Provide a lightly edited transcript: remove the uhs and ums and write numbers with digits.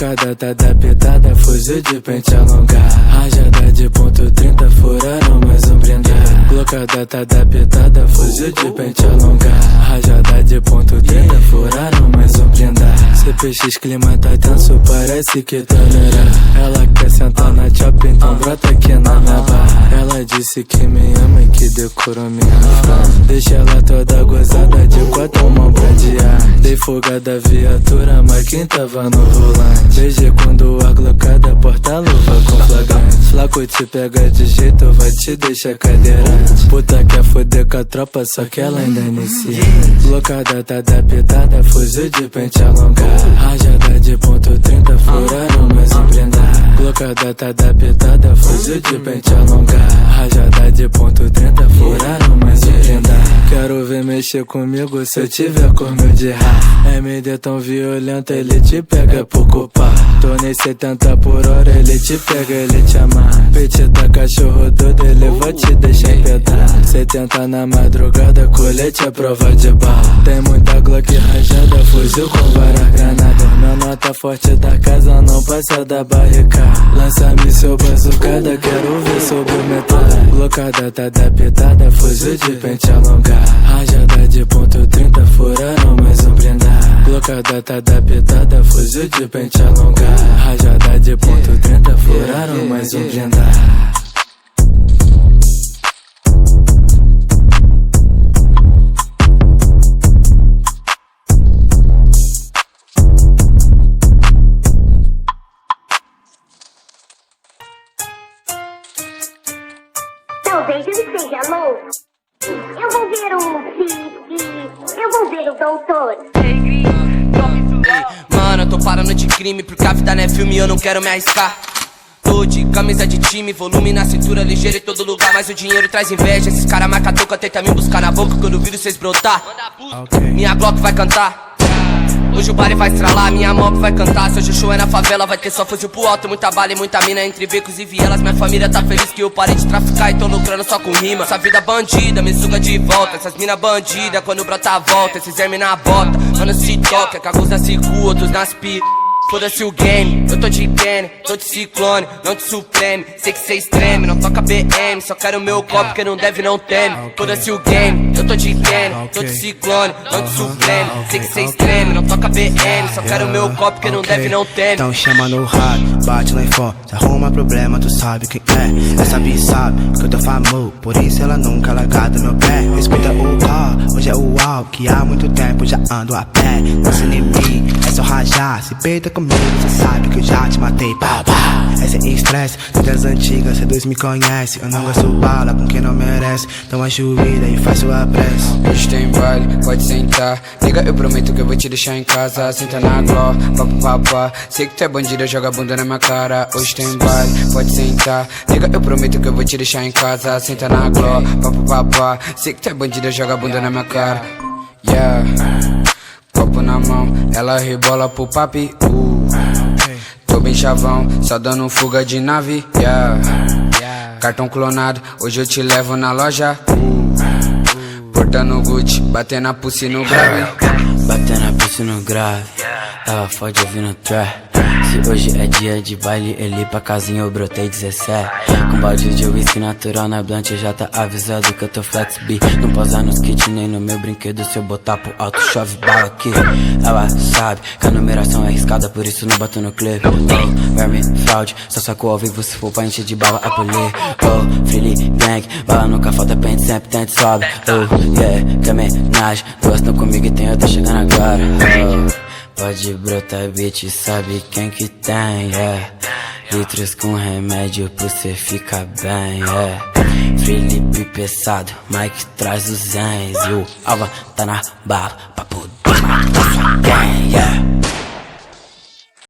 Glocada tá adaptada, fuzil de pente alongar. Rajada de ponto 30, furaram mais um blindar. Glocada tá adaptada, fuzil de pente alongar. Rajada de ponto 30, furaram mais um blindar. CPX clima tá tenso, parece que tolerará. Ela quer sentar na chop, então brota aqui na minha barra. Ela disse que me ama e que decorou minha fama. Deixa ela toda gozada de quatro mãos brandear. Dei fuga da viatura, mas quem tava no volante. Desde quando a glocada porta luva com flagrante. Flaco te pega de jeito, vai te deixar cadeirante. Puta quer foder com a tropa, só que ela ainda inicia. Glocada tá adaptada, fuzil de pente alongar. Rajada de ponto 30, furaram mais um blindar. Glocada tá adaptada, fuzil de pente alongar. Rajada de ponto 30, furaram mais um blindar. Quero ver mexer comigo se eu tiver com meu de rap. MD tão violento, ele te pega por culpar. Tô nem 70 por hora, ele te pega, ele te amarra. Petita cachorro doido, ele vai te deixar empedar. 70 na madrugada, colete é prova de barra. Tem muita Glock rajada, fuzil com várias granadas. Minha nota forte da casa não passa da barricada. Lança-me seu bazucada, quero ver sobre o metal. Glocada tá adaptada, fuzil de pente alongar. Rajada de ponto 30, furaram mais um blindar. Glocada tá adaptada, fuzil de pente alongar. Rajada de ponto 30, furaram mais um blindar. Talvez ele seja louco. Eu vou ver o Pique, eu vou ver o doutor. Ei, mano, eu tô parando de crime, porque a vida não é filme e eu não quero me arriscar. Tô de camisa de time, volume na cintura, ligeiro em todo lugar, mas o dinheiro traz inveja. Esses caras marca toca, tenta me buscar na boca, quando eu viro cês brotar. Minha Glock vai cantar. Hoje o baile vai estralar, minha mob vai cantar. Se hoje o show é na favela, vai ter só fuzil pro alto. Muita bala e muita mina entre becos e vielas. Minha família tá feliz que eu parei de traficar e tô lucrando só com rima. Essa vida bandida me suga de volta. Essas mina bandida, quando brota a volta. Esses hermes na bota, mano se toca. Que alguns nas cu, outros nas pi. Foda-se o game, eu tô de Kenny, tô de Ciclone, não de Supreme. Sei que cês treme, não toca BM, só quero meu copo que não deve, não teme. Foda-se o game, eu tô de Kenny, tô de Ciclone, não de Supreme. Sei que cês treme, não toca BM, só quero meu copo que não deve, não teme. Então chama no rádio, bate lá em fora, se arruma problema, tu sabe quem é. Essa bi sabe que eu tô famoso, por isso ela nunca larga do meu pé. Respeita o ó, hoje é o uau, que há muito tempo já ando a pé. Nosso inimigo é só rajar, se peita comigo, cê sabe que eu já te matei, pá, pá. Essa é estresse, das antigas, cê dois me conhece. Eu não gosto bala com quem não merece, então ajoelha e faz sua prece. Hoje tem baile, pode sentar. Liga, eu prometo que eu vou te deixar em casa. Senta na gló, papapá. Sei que tu é bandida, joga a bunda na minha cara. Hoje tem baile, pode sentar. Liga, eu prometo que eu vou te deixar em casa. Senta na gló, papapá. Sei que tu é bandida, joga a bunda na minha cara. Yeah, copo na mão, ela rebola pro papi. Tô bem chavão, só dando fuga de nave. Yeah, cartão clonado, hoje eu te levo na loja. Portando Gucci, batendo a pussy no grave. Batendo a pussy no grave, tava forte ouvindo trap. Se hoje é dia de baile, ele pra casinha eu brotei 17. Com balde de whisky natural na blunt, já tá avisado que eu tô flex B. Não posar nos kits nem no meu brinquedo, se eu botar pro alto chove bala aqui. Ela sabe que a numeração é arriscada, por isso não bato no clipe. Oh, verme, fraude, só sacou ao vivo se for pra encher de bala a polir. Oh, freely gang, bala nunca falta, pente sempre tente sobe. Oh, yeah, que homenagem, duas tão comigo e tem outra chegando agora. Oh, pode brotar, bitch, sabe quem que tem, yeah. Litros com remédio pra cê ficar bem, yeah. Felipe pesado, Mike traz os zens. E o Alva tá na bala pra poder matar sua gang, yeah.